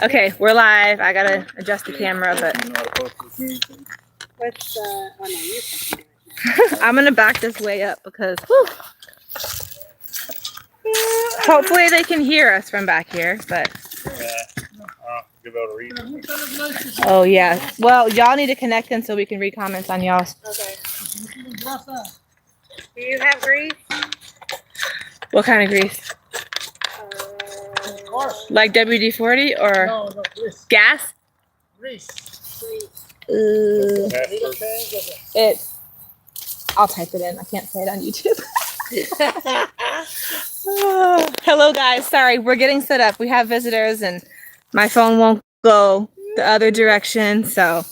Okay, we're live. I gotta adjust the camera, but What's oh no, you're fucking I'm gonna back this way up because whew, hopefully they can hear us from back here. But You'll be able to read. oh yeah, well y'all need to connect in so we can read comments on y'all's. Okay. Do you have grease? What kind of grease? Like WD-40 or No, grease. gas? Grease. I'll type it in. I can't say it on YouTube. Hello guys, sorry, we're getting set up. We have visitors and my phone won't go the other direction, so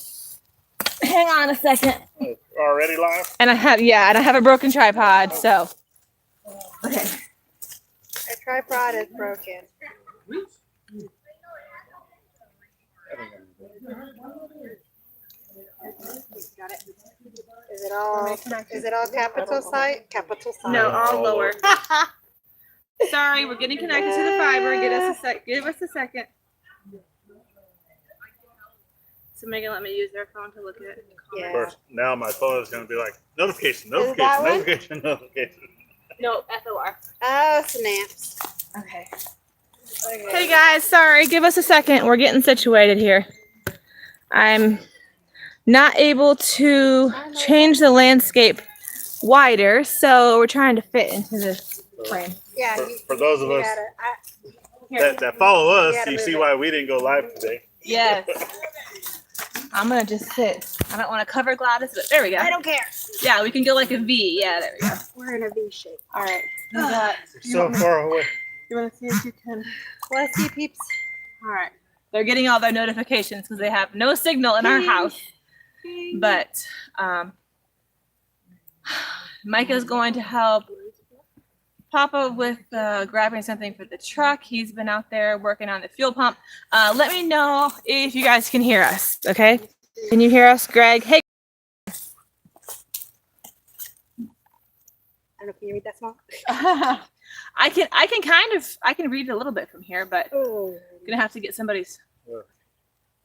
hang on a second. Already live? And I have a broken tripod, so okay. A tripod is broken. Got it. Is it all capital sign? Capital sign. No, all lower. Sorry, we're getting connected to the fiber. Give us a second. So Megan let me use their phone to look at it. Yeah. Of course, now my phone is going to be like, notification. that one? No, FOR. Oh, snaps. Okay. Hey guys, sorry, give us a second. We're getting situated here. I'm not able to change the landscape wider, so we're trying to fit into this frame. Yeah. For those of us that follow us, you see why we didn't go live today. Yes. I'm gonna just sit. I don't want to cover Gladys, but there we go. I don't care. Yeah, we can go like a V. Yeah, there we go. We're in a V shape. All right. We got, So far away. you want to see if you can? Bless you, peeps. All right. They're getting all their notifications because they have no signal in our house. But Micah's going to help Papa with grabbing something for the truck. He's been out there working on the fuel pump. Let me know if you guys can hear us, okay? Can you hear us, Greg? Hey. I don't know. Can you read that small? I can read a little bit from here, but I'm gonna have to get somebody's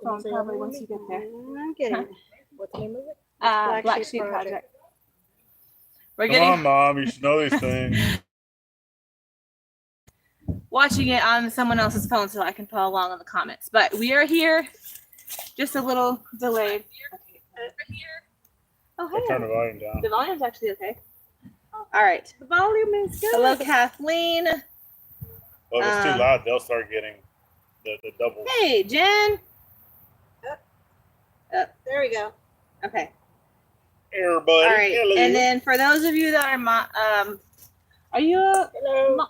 phone probably once you get there. I'm getting it. What's the name of it? Black Sheep Project. We're Come getting on, Mom. You should know these things. watching it on someone else's phone so I can follow along on the comments. But we are here, just a little delayed. Oh, I'll turn the hey. volume down. The volume's actually okay. All right. The volume is good. Hello, Kathleen. Well, if it's too loud, they'll start getting the double. Hey, Jen. There we go. Okay. Everybody. All right. Hello. And then for those of you that are you Hello.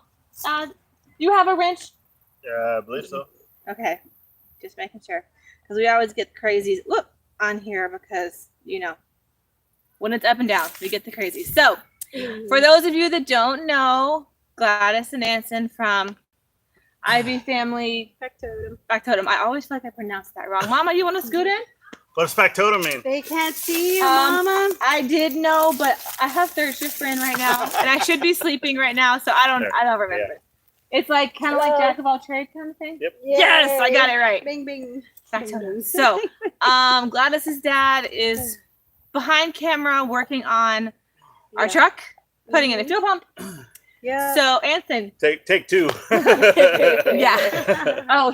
you have a wrench? Yeah, I believe so. Okay. Just making sure. Because we always get crazies on here because, you know, when it's up and down, we get the crazies. So, for those of you that don't know, Gladys and Anson from Ivy Family Factotum. I always feel like I pronounced that wrong. Mama, you want to scoot in? What's factotum mean? They can't see you, Mama. I did know, but I have third shift in right now, and I should be sleeping right now, so I don't remember. Yeah. It's like kind of like jack of all trades kind of thing. Yep. Yes, I got it right. Bing, bing. Factotum. So, Gladys's dad is behind camera working on our truck, putting in a fuel pump. Yeah. So, Anson. Take two. Yeah. Oh,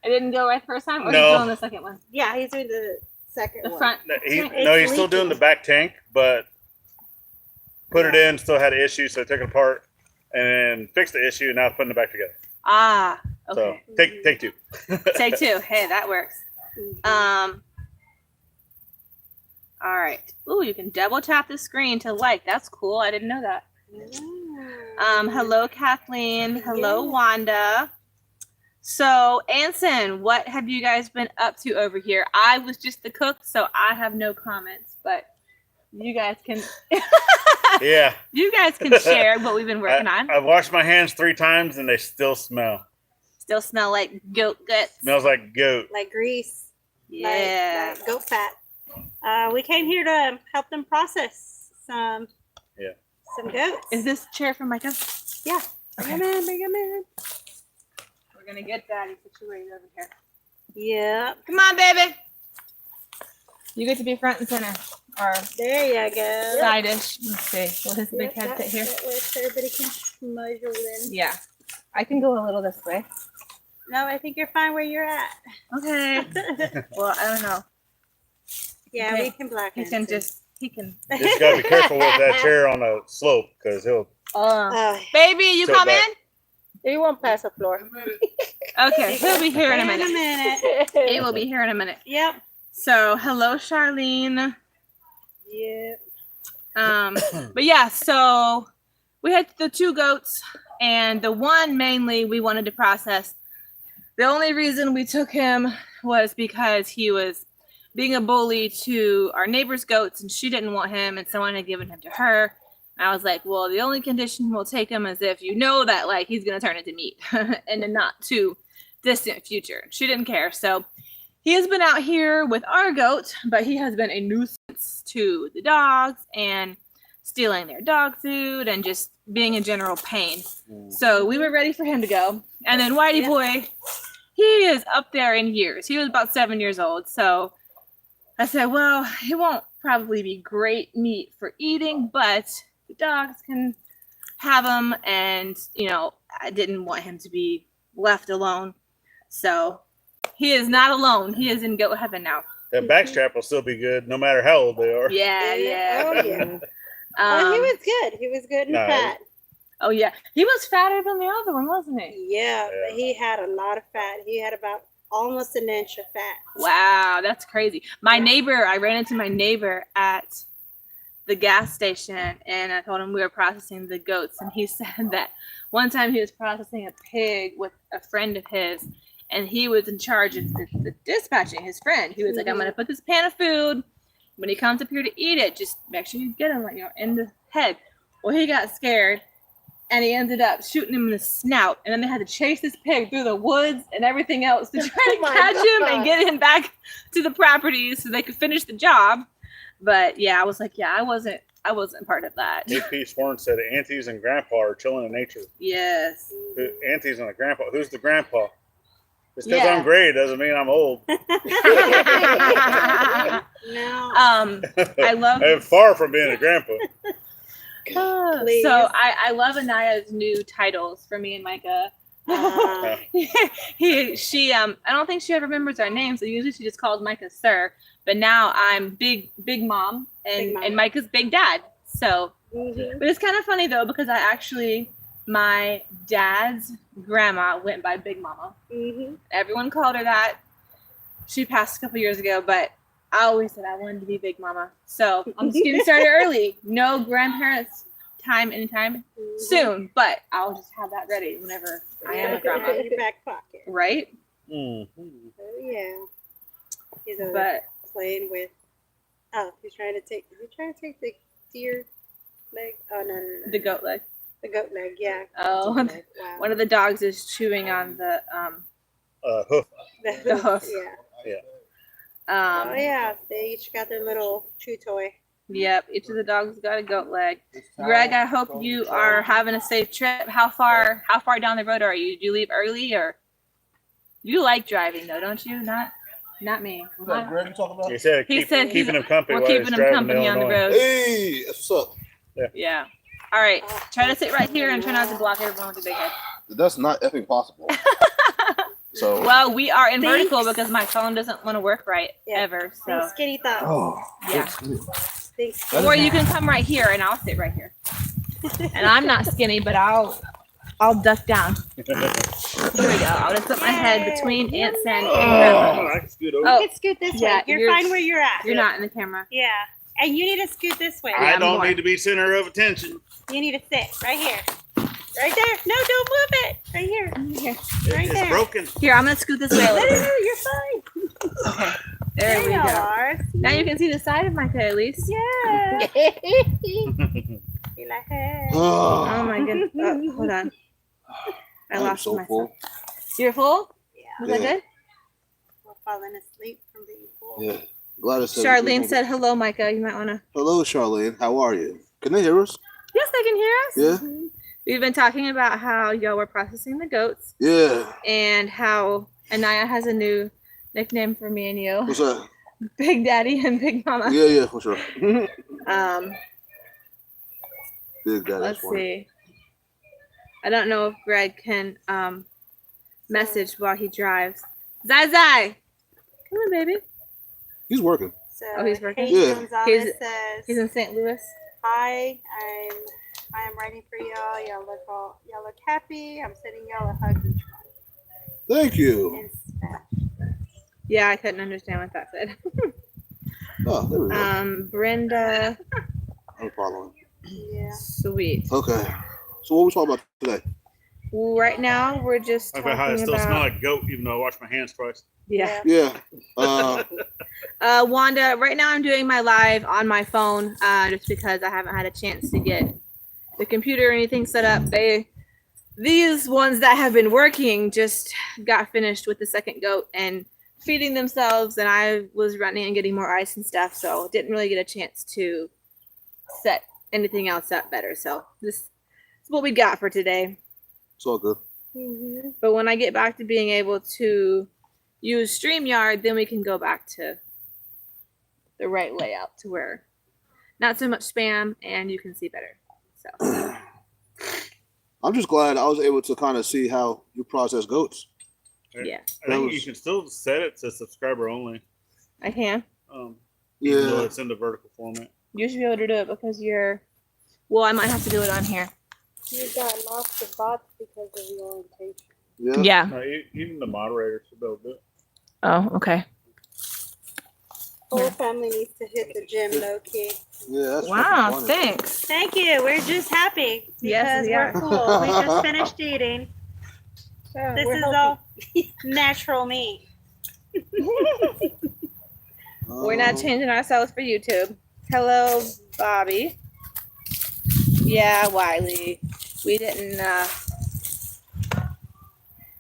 it didn't go right the first time? Or No. he's doing the second one? Yeah, he's doing the second The one. front. He's still doing the back tank, but put it in, still had an issue, so took it apart and fixed the issue, and now it's putting it back together. Ah, okay. So take two. Take two. Hey, that works. All right. Ooh, you can double tap the screen to like. That's cool. I didn't know that. Hello, Kathleen. Hello, Wanda. So, Anson, what have you guys been up to over here? I was just the cook, so I have no comments, but you guys can Yeah. you guys can share what we've been working on. I've washed my hands 3 times and they still smell. Still smell like goat guts. Smells like goat. Like grease. Yeah. Like goat fat. We came here to help them process some goats. Is this chair for Micah? Yeah. Bring him in, bring him in. We're gonna get Daddy situated over here. Yep. Come on, baby. You get to be front and center. Or There you go. side-ish. Let's see. Will his big Yep, head that- fit here? that way so everybody can smudge over in. Yeah. I can go a little this way. No, I think you're fine where you're at. Okay. Well, I don't know. Yeah, Okay. we can blacken. He can just, he can. Just gotta be careful with that chair on a slope because he'll. Oh, Baby, you Sit come back. in? You won't pass the floor. Okay, he'll be here in a minute. He will be here in a minute. Yep. So, hello, Charlene. Yep. But yeah, so we had the 2 goats, and the one mainly we wanted to process. The only reason we took him was because he was being a bully to our neighbor's goats, and she didn't want him, and someone had given him to her. And I was like, well, the only condition we'll take him is if you know that like he's gonna turn into meat in the not too distant future. She didn't care, so he has been out here with our goat, but he has been a nuisance to the dogs and stealing their dog food and just being a general pain. So we were ready for him to go. And then Whitey boy, he is up there in years. He was about 7 years old. So I said, well, he won't probably be great meat for eating, but the dogs can have him. And, you know, I didn't want him to be left alone. So he is not alone. He is in goat heaven now. That backstrap will still be good no matter how old they are. Yeah, yeah. Oh, yeah. Oh, he was good. He was good and No, fat. Oh, yeah. He was fatter than the other one, wasn't he? Yeah, Yeah. but he had a lot of fat. He had about almost an inch of fat. Wow, that's crazy. My neighbor, I ran into my neighbor at the gas station, and I told him we were processing the goats, and he said that one time he was processing a pig with a friend of his, and he was in charge of the dispatching, his friend. He was like, I'm going to put this pan of food. When he comes up here to eat it, just make sure you get him, like, you know, in the head. Well, he got scared, and he ended up shooting him in the snout. And then they had to chase this pig through the woods and everything else to try to Oh my catch him God. and get him back to the property so they could finish the job. But yeah, I was like, yeah, I wasn't part of that. BSP Sworn said aunties and grandpa are chilling in nature. Yes. Aunties and a grandpa. Who's the grandpa? Just because Yeah. I'm gray doesn't mean I'm old. No. I love I'm far from being a grandpa. Please. so I love Anaya's new titles for me and Micah. She I don't think she ever remembers our names, so usually she just calls Micah sir, but now I'm big mom and Big mom. and Micah's big dad. So Mhm. but it's kind of funny though, because my dad's grandma went by Big Mama. Mhm. Everyone called her that. She passed a couple years ago, but I always said I wanted to be Big Mama. So I'm just getting started early. No grandparents time anytime soon, but I'll just have that ready whenever I am a grandma. In your back pocket. Right? Mhm. Oh yeah. He's over But playing with. Oh, he's trying to take. Is he trying to take the deer leg? Oh no. the goat leg. The goat leg. Yeah. Oh, Goat leg. Wow. one of the dogs is chewing on the Hoof. the hoof. Yeah. Oh yeah. They each got their little chew toy. Yep, each of the dogs got a goat leg. Greg, I hope you are having a safe trip. How far down the road are you? Did you leave early, or you like driving though, don't you? Not me. Who's that, Greg, you talking about? He said, He said keeping him company We're while he's keeping him driving company to on the Illinois. road. Hey, that's what's up. Yeah. All right. Try to sit right here and try not to block everyone with the big head. That's not effing possible. So, Well, we are in Thanks. vertical because my phone doesn't want to work right ever. So Thanks, Skinny Thoughts. oh, yeah. Thanks. Or you can come right here and I'll sit right here. And I'm not skinny, but I'll duck down. Here we go. I'll just put my head between Aunt Sandy and Grandma. I can scoot over. Oh, You can scoot this yeah, way. You're you're- fine where you're at. You're not in the camera. Yeah. And you need to scoot this way. I I'm don't more. need to be center of attention. You need to sit right here. Right there. No, don't move it. Right here. Here. Right It's there. broken. Here, I'm gonna scoot this way a No, little no, bit. no, you're fine. Okay. There we you go. are. Now you can see the side of Micah at least. Yeah. You're like, hey. Oh my goodness. Hold on. I I'm lost so myself. full. You're full? Yeah. Was that Yeah. good? We're falling asleep from being full. Yeah. Gladys said- Charlene said hello, Micah. You might wanna. hello, Charlene. How are you? Can they hear us? Yes, they can hear us. Yeah. We've been talking about how y'all were processing the goats Yeah. and how Anaya has a new Nickname for me and you. What's that? Big Daddy and Big Mama. Yeah, for sure. Um, Big Daddy. let's see. I don't know if Greg can message while he drives. Zai Zai! Come on, baby. He's working. So Oh, he's working? Hayes Yeah. Gonzalez says, He's in St. Louis. "Hi, I am writing for y'all. Y'all look happy. I'm sending y'all a hug each month." Thank you. In Spanish. Yeah, I couldn't understand what that said. Oh, there we go. Brenda. I'm following. Yeah. Sweet. Okay. So what we talking about today? Right now, we're just Talk talking about how it still about. smells like goat, even though I wash my hands twice. Yeah. Yeah. Wanda, right now I'm doing my live on my phone just because I haven't had a chance to get the computer or anything set up. These ones that have been working just got finished with the second goat and feeding themselves, and I was running and getting more ice and stuff, so didn't really get a chance to set anything else up better. So this is what we got for today. It's all good. Mm-hmm. But when I get back to being able to use StreamYard, then we can go back to the right layout to where not so much spam and you can see better. So I'm just glad I was able to kind of see how you process goats. yeah, I think you can still set it to subscriber only. I can. Even though Yeah. it's in the vertical format. You should be able to do it because you're. Well, I might have to do it on here. You got lost of bots because of your orientation. Yeah. Yeah. No, even the moderator should be able to do it. Oh, okay. Whole family needs to hit the gym, low key. Yeah. That's Wow. fucking funny. Thanks. Thank you. We're just happy because Yes, we we're are. full. We just finished eating. This is all natural meat. We're not changing ourselves for YouTube. Hello, Bobby. Yeah, Wiley. We didn't.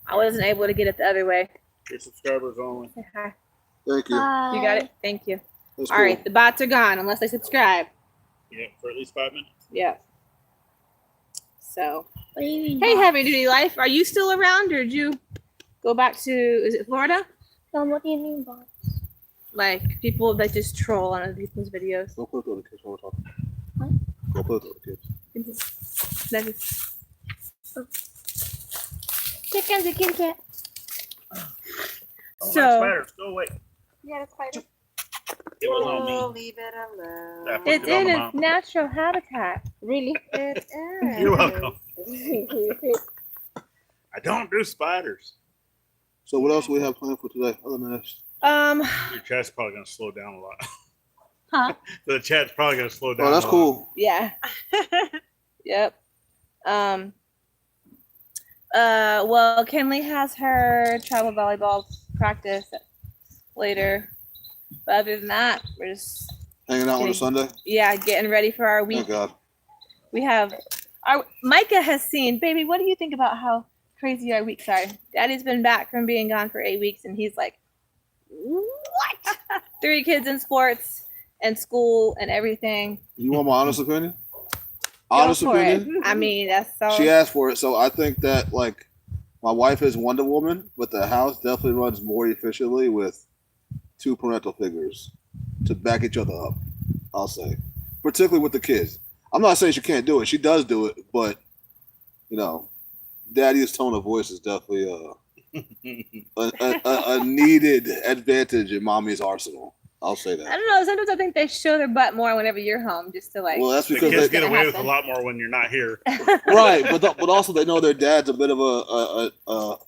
I wasn't able to get it the other way. Your subscribers only. Say hi. Thank you. You got it. Thank you. That's All cool. right, the bots are gone unless they subscribe. Yeah, for at least 5 minutes. Yeah. So, hey, Heavy Duty Life, are you still around, or did you go back to? Is it Florida? What do you mean, bots? Like people that just troll on other people's videos. Go play with the other kids while we're talking. Huh? Go play with the other kids. That is- Chickens, a Kit Kat. Oh, So- my spiders, go away. Yeah, that's quite. It was Oh, on me. leave it alone. That It's Put it on in the its mountain. natural habitat. Really? It is. You're welcome. I don't do spiders. So what else do we have planned for today? Other than this? Your chat's probably going to slow down a lot. Huh? The chat's probably going to slow down. Oh, that's a lot. cool. Yeah. Yep. Well, Kenley has her travel volleyball practice later. But other than that, we're just Hanging out on a Okay. Sunday. getting ready for our week. Thank God. We have our Micah has seen, baby, what do you think about how crazy our weeks are? Daddy's been back from being gone for 8 weeks and he's like, what? 3 kids in sports and school and everything. You want my honest opinion? Go Honest for it. opinion. I mean, that's so She asked for it, so I think that like my wife is Wonder Woman, but the house definitely runs more efficiently with 2 parental figures to back each other up. I'll say, particularly with the kids. I'm not saying she can't do it; she does do it, but you know, Daddy's tone of voice is definitely a needed advantage in Mommy's arsenal. I'll say I that. don't know. Sometimes I think they show their butt more whenever you're home, just to like. Well, that's The because kids they, get away with a happen. lot more when you're not here. right, but also they know their dad's a bit of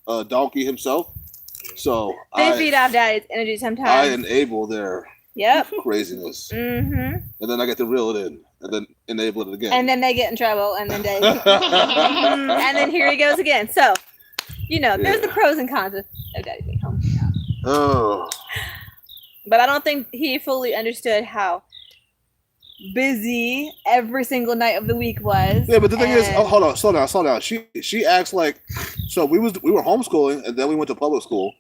a donkey himself, so They feed off Daddy's energy sometimes. I enable their Yep. craziness, Mm-hmm. and then I get to reel it in, and then enable it again. And then they get in trouble, and then they, and then here he goes again. So, there's the Yeah. pros and cons of Daddy being home. Oh, But I don't think he fully understood how busy every single night of the week was. yeah, but the thing is, And- hold on, slow down. She acts like, so we were homeschooling, and then we went to public school,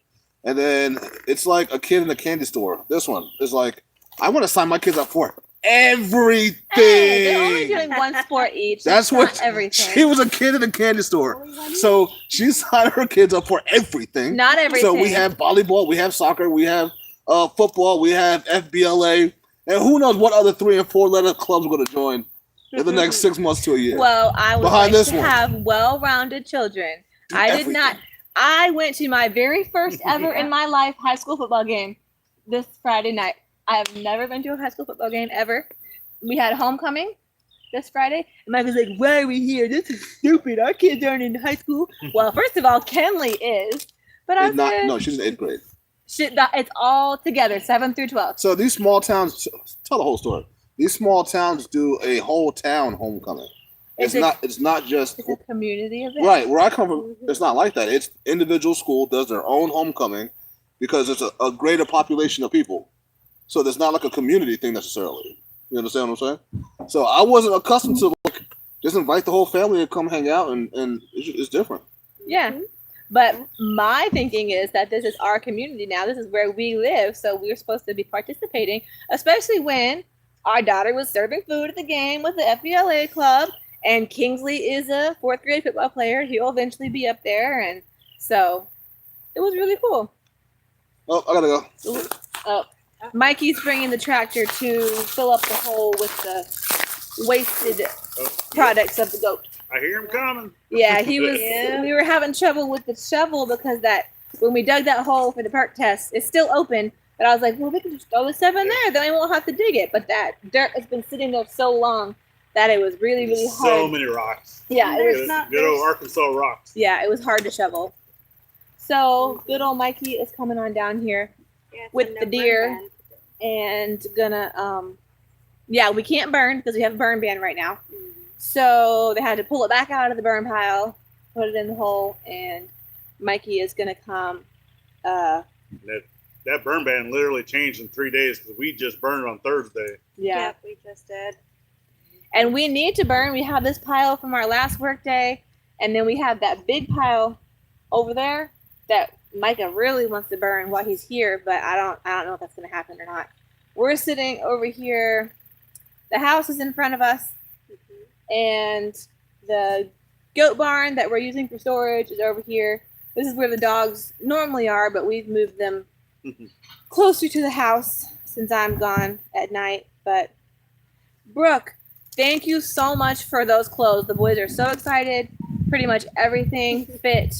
and then it's like a kid in a candy store. This one is like, I want to sign my kids up for everything. Hey, they're only doing one sport each. That's not what everything. she was a kid in a candy store. Only one So she signed her kids up for everything. Not everything. So we have volleyball, we have soccer, we have football, we have FBLA, and who knows what other 3 and 4 letter clubs we're going to join in the next 6 months to a year. Well, I would Behind like this to one. have well-rounded children. Do I did everything. not. I went to my very first ever in my life high school football game this Friday night. I have never been to a high school football game ever. We had homecoming this Friday. And Mike was like, why are we here? This is stupid. Our kids aren't in high school. Well, first of all, Kenley is. But I It's not, said, no, she's in 8th grade. it's all together, 7 through 12. So these small towns, tell the whole story. These small towns do a whole town homecoming. It's not just It's a community event. right where I come from. It's not like that. It's individual school does their own homecoming because it's a greater population of people. So there's not like a community thing necessarily. You understand what I'm saying? So I wasn't accustomed to like just invite the whole family to come hang out, and it's different. Yeah. But my thinking is that this is our community now. This is where we live. So we're supposed to be participating, especially when our daughter was serving food at the game with the FBLA club. And Kingsley is a 4th grade football player. He'll eventually be up there. And so it was really cool. Oh, I gotta go. Mikey's bringing the tractor to fill up the hole with the wasted Oh, products of the goat. I hear him coming. Yeah, he was. Yeah. We were having trouble with the shovel because when we dug that hole for the perk test, it's still open. But I was like, well, we can just throw the stuff in there, then we won't have to dig it. But that dirt has been sitting there so long that it was really, really hard. So many rocks. Yeah, it was. Good old Arkansas rocks. Yeah, it was hard to shovel. So good old Mikey is coming on down here Yeah, it's with a the no deer. burn ban. and gonna yeah, we can't burn because we have a burn ban right now. So they had to pull it back out of the burn pile, put it in the hole, and Mikey is gonna come. That burn ban literally changed in 3 days because we just burned on Thursday. Yeah. Yep, we just did. And we need to burn. We have this pile from our last work day, and then we have that big pile over there that Micah really wants to burn while he's here, but I don't know if that's gonna happen or not. We're sitting over here. The house is in front of us, and the goat barn that we're using for storage is over here. This is where the dogs normally are, but we've moved them closer to the house since I'm gone at night. But Brooke, thank you so much for those clothes. The boys are so excited. Pretty much everything fit.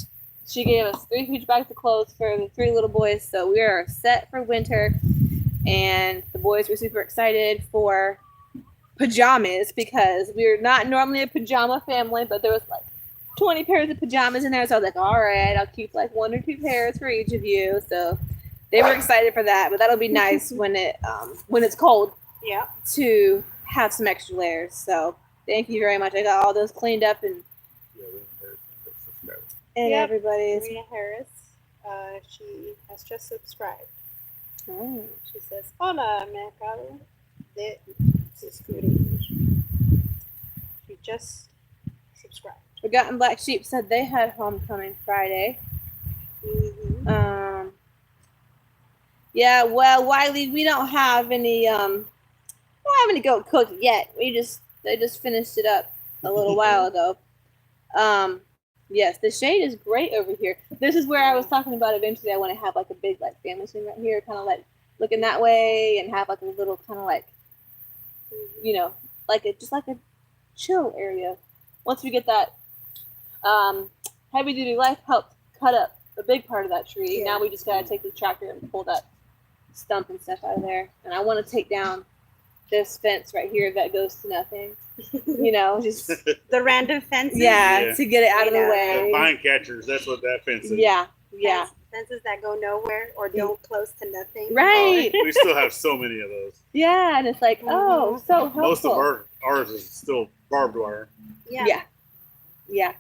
She gave us 3 huge bags of clothes for the 3 little boys, so we are set for winter. And the boys were super excited for pajamas because we're not normally a pajama family, but there was like 20 pairs of pajamas in there. So I was like, all right, I'll keep like 1 or 2 pairs for each of you. So they were excited for that, but that'll be nice when it's cold Yeah. to have some extra layers. So thank you very much. I got all those cleaned up and Yep. everybody's. Rita Harris, she has just subscribed. Oh. She says, "Hola, mercado de suscriptores." She just subscribed. Forgotten Black Sheep said they had homecoming Friday. Mm-hmm. Yeah, well, Wiley, we don't have any goat cooked yet. They just finished it up a little while ago. Yes, the shade is great over here. This is where I was talking about eventually I want to have like a big like family swing right here, kind of like looking that way, and have like a little kind of like, you know, like just like a chill area. Once we get that heavy duty life helped cut up a big part of that tree. Yeah. Now we just gotta take the tractor and pull that stump and stuff out of there. And I want to take down this fence right here that goes to nothing. You know, just The random fences. yeah, to get it out of the Yeah. way. Vine catchers, that's what that fence is. Yeah. Fences that go nowhere or don't close to nothing. Right. We still have so many of those. Yeah, and it's like, oh, so helpful. Most of ours is still barbed wire. Yeah. Yeah.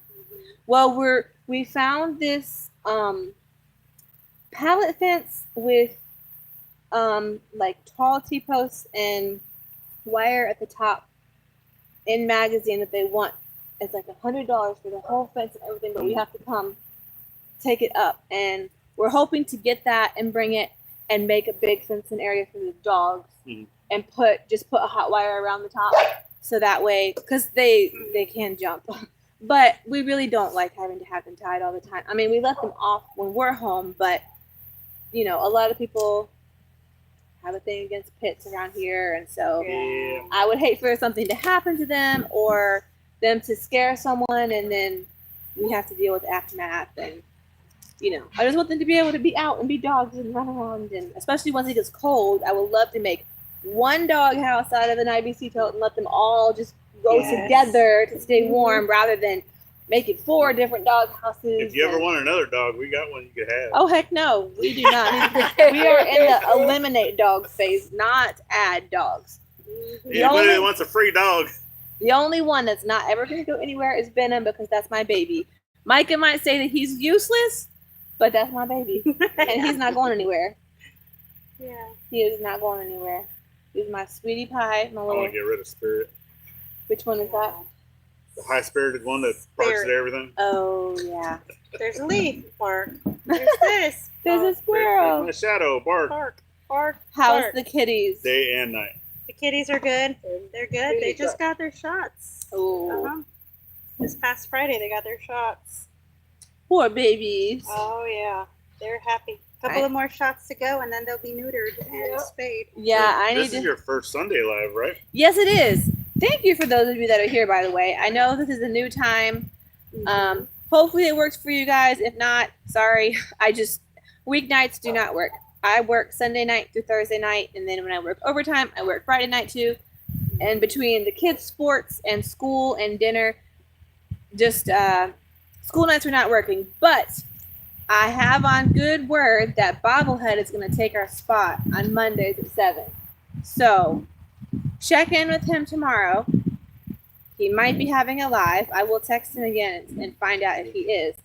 Well, we found this pallet fence with like tall T-posts and wire at the top in magazine that they want. It's like $100 for the whole fence and everything, but we have to come take it up, and we're hoping to get that and bring it and make a big fencing area for the dogs. and put a hot wire around the top, so that way, because they can jump. But we really don't like having to have them tied all the time. I mean, we let them off when we're home, but a lot of people have a thing against pits around here, and so Yeah. I would hate for something to happen to them or them to scare someone, and then we have to deal with the aftermath. And I just want them to be able to be out and be dogs and run around, and especially once it gets cold, I would love to make one dog house out of an IBC tote and let them all just go together to stay warm, rather than making 4 different dog houses. If you ever want another dog, we got one you could have. Oh heck no, we do not. We are in the eliminate dog phase, not add dogs. Anybody that wants a free dog. The only one that's not ever going to go anywhere is Benham, because that's my baby. Micah might say that he's useless, but that's my baby, and he's not going anywhere. Yeah. He is not going anywhere. He's my sweetie pie, my I little. want to get rid of Spirit. Which one is that? The high-spirited one that parks at everything. Oh yeah. There's a leaf. Bark. There's this. There's a There's squirrel. my shadow, bark. Bark. Bark. How's bark. the kitties? Day and night. The kitties are good. They're good. They just got their shots. Oh, Uh-huh. This past Friday, they got their shots. poor babies. Oh, yeah. They're happy. A couple of more shots to go, and then they'll be neutered and spayed. Yeah, I need This to. is your first Sunday live, right? Yes, it is. Thank you for those of you that are here, by the way. I know this is a new time. Hopefully it works for you guys. If not, sorry. Weeknights do not work. I work Sunday night through Thursday night, and then when I work overtime, I work Friday night too. And between the kids' sports and school and dinner, just school nights are not working. But I have on good word that Bobblehead is going to take our spot on Mondays at 7. So check in with him tomorrow. He might be having a live. I will text him again and find out if he is.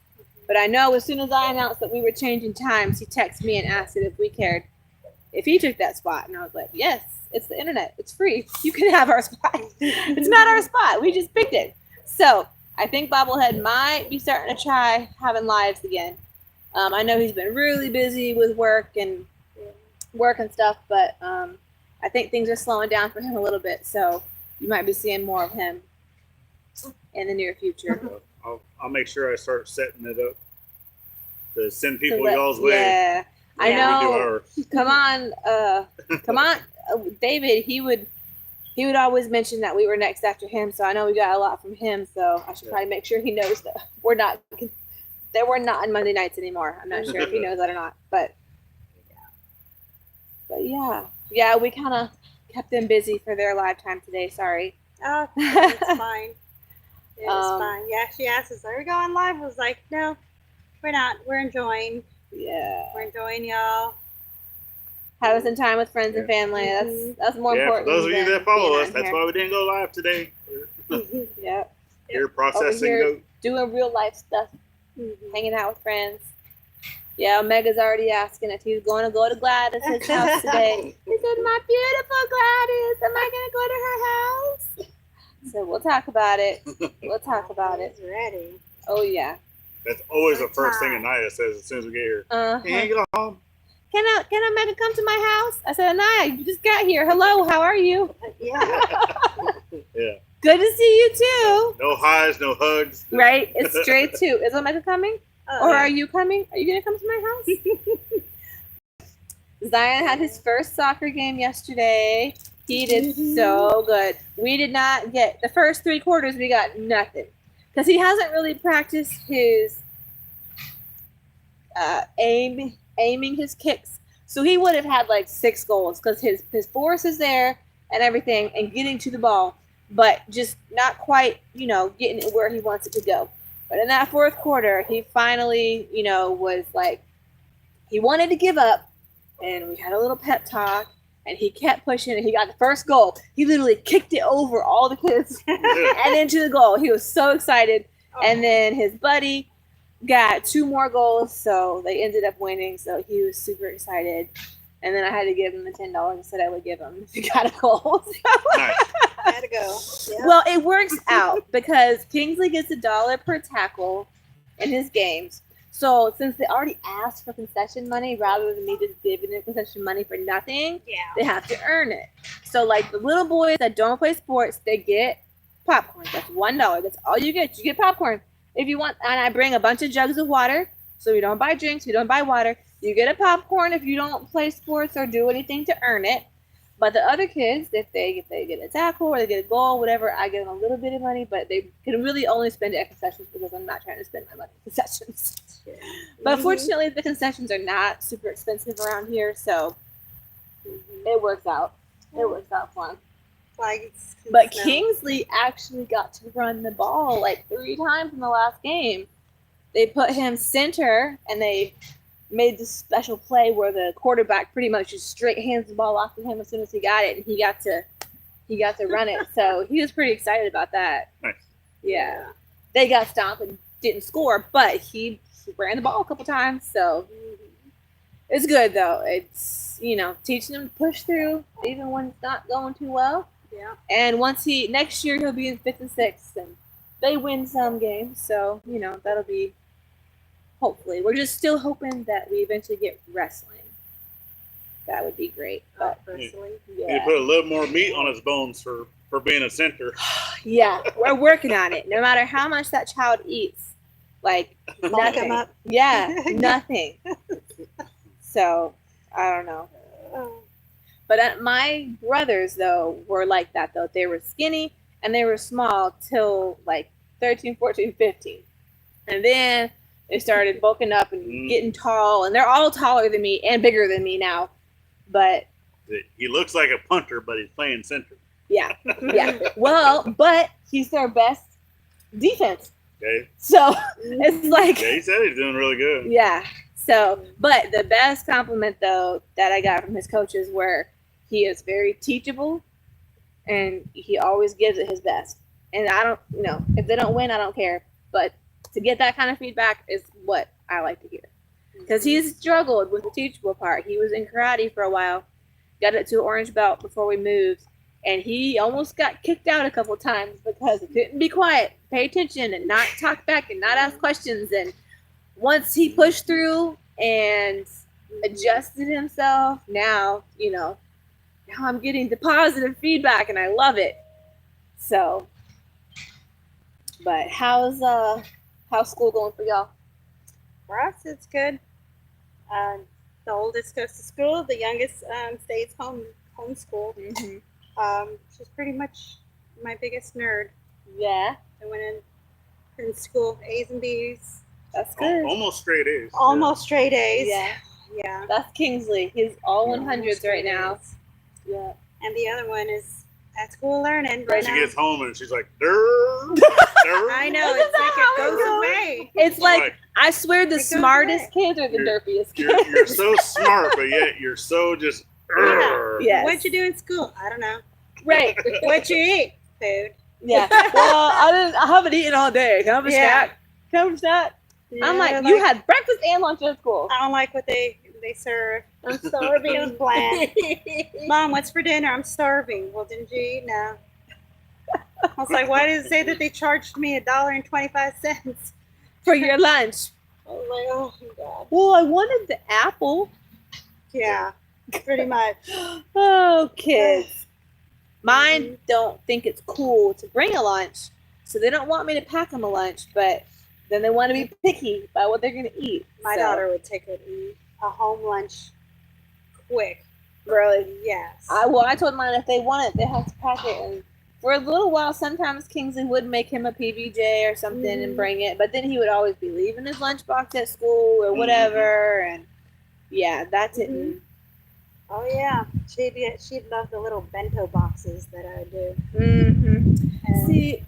But I know as soon as I announced that we were changing times, he texted me and asked if we cared if he took that spot. And I was like, yes, it's the internet. It's free. You can have our spot. It's not our spot. We just picked it. So I think Bobblehead might be starting to try having lives again. I know he's been really busy with work and stuff, but I think things are slowing down for him a little bit. So you might be seeing more of him in the near future. I'll make sure I start setting it up to send people y'all's way. Yeah, I We do know. ours. Come on, David. He would always mention that we were next after him. So I know we got a lot from him. So I should probably make sure he knows that we're not on Monday nights anymore. I'm not sure if he knows that or not, but yeah, we kind of kept them busy for their live time today. Sorry. Oh, it's fine. It's fine. Yeah, she asked us, are we going live? I was like, no, we're not. We're enjoying. Yeah. We're enjoying y'all. Having some time with friends and family. That's more Yeah, important. for those of you than that follow being us, on that's here. why we didn't go live today. Yep. Here processing here. note. Doing real life stuff, hanging out with friends. Yeah, Omega's already asking if he's going to go to Gladys' house today. He said, my beautiful Gladys, am I going to go to her house? So we'll talk about it. We'll talk about it. He's ready. Oh, yeah. That's always the first thing Anaya says as soon as we get here. Uh-huh. Can you go home? Can Omega come to my house? I said, Anaya, you just got here. Hello, how are you? Yeah. Yeah. Good to see you, too. No highs, no hugs. Right? It's straight to. Is Omega coming? Oh, Or are you coming? Are you going to come to my house? Zion had his first soccer game yesterday. He did so good. We did not get the first 3 quarters. We got nothing because he hasn't really practiced his aiming his kicks. So he would have had like 6 goals because his force is there and everything and getting to the ball, but just not quite, getting it where he wants it to go. But in that 4th quarter, he finally, was like, he wanted to give up, and we had a little pep talk. And he kept pushing, and he got the first goal. He literally kicked it over all the kids and into the goal. He was so excited. And then his buddy got 2 more goals, so they ended up winning. So he was super excited. And then I had to give him the $10 I said I would give him if he got a goal. Nice. Had to go. Yeah. Well, it works out because Kingsley gets $1 per tackle in his games. So since they already asked for concession money rather than me just giving them concession money for nothing, Yeah. they have to earn it. So like the little boys that don't play sports, they get popcorn. That's $1. That's all you get. You get popcorn if you want. And I bring a bunch of jugs of water. So we don't buy drinks. We don't buy water. You get a popcorn if you don't play sports or do anything to earn it. But the other kids, if they get a tackle or they get a goal, whatever, I give them a little bit of money. But they can really only spend it at concessions because I'm not trying to spend my money at concessions. But fortunately, the concessions are not super expensive around here, so it works out. It works out fun. Flags. But Kingsley actually got to run the ball like 3 times in the last game. They put him center, and they made this special play where the quarterback pretty much just straight hands the ball off to him as soon as he got it, and he got to run it. So he was pretty excited about that. Nice. Yeah. They got stomped and didn't score, but he ran the ball a couple times, so it's good though. It's, teaching him to push through even when it's not going too well. Yeah. And next year he'll be in 5th and 6th, and they win some games, so that'll be, hopefully. We're just still hoping that we eventually get wrestling. That would be great. But Wrestling. You yeah, put a little more meat on his bones for being a center. yeah, we're working on it. No matter how much that child eats, like Bulk nothing. him up. Yeah, nothing. So I don't know. Oh. But my brothers though were like that though. They were skinny and they were small till like 13, 14, 15, and then they started bulking up and getting tall, and they're all taller than me and bigger than me now. But He looks like a punter, but he's playing center. yeah. Well, but he's their best defense. Okay. So it's like, Yeah, he said he's doing really good. yeah. So, but the best compliment though that I got from his coaches were he is very teachable, and he always gives it his best. And I don't, if they don't win, I don't care. But to get that kind of feedback is what I like to hear. Because he's struggled with the teachable part. He was in karate for a while, got it to an orange belt before we moved, and he almost got kicked out a couple times because he couldn't be quiet, pay attention, and not talk back and not ask questions. And once he pushed through and adjusted himself, now I'm getting the positive feedback, and I love it. So, but how's school going for y'all? For us, it's good. The oldest goes to school. The youngest stays homeschooled. She's pretty much my biggest nerd. Yeah, I went in school, A's and B's. that's good. Almost straight A's. Almost straight A's. Yeah, Yeah. that's Kingsley. He's all 100s Almost right straight now. A's. Yeah. And the other one is at school learning Then right she now. gets home and she's like, "Durr, durr." I know, Isn't it's like that it how it goes goes? away. It's like, Like, I swear the It goes smartest kids are the You're- derpiest kids. you're so smart, but yet you're so just. "Urgh." Yes. What'd you do in school? I don't know. Right. What'd you eat? Food. Yeah. Well, I haven't eaten all day. Can I have a Yeah. snack? Can I have a snack? I'm Yeah, like, you had breakfast and lunch at school. I don't like what they serve. I'm It was starving. bland. Mom, what's for dinner? I'm starving. Well, didn't you eat? No. I was like, why did it say that they charged me $1.25? For your lunch. I was like, oh my god. Well, I wanted the apple. Yeah, pretty much. Oh, kids. Mine don't think it's cool to bring a lunch, so they don't want me to pack them a lunch, but then they want to be picky about what they're going to eat. My So, daughter would take a home lunch quick. Really? Yes. I told mine if they want it, they have to pack it. And for a little while, sometimes Kingsley would make him a PBJ or something and bring it, but then he would always be leaving his lunchbox at school or whatever. And yeah, that's it. Oh yeah, she'd love the little bento boxes that I do. And See,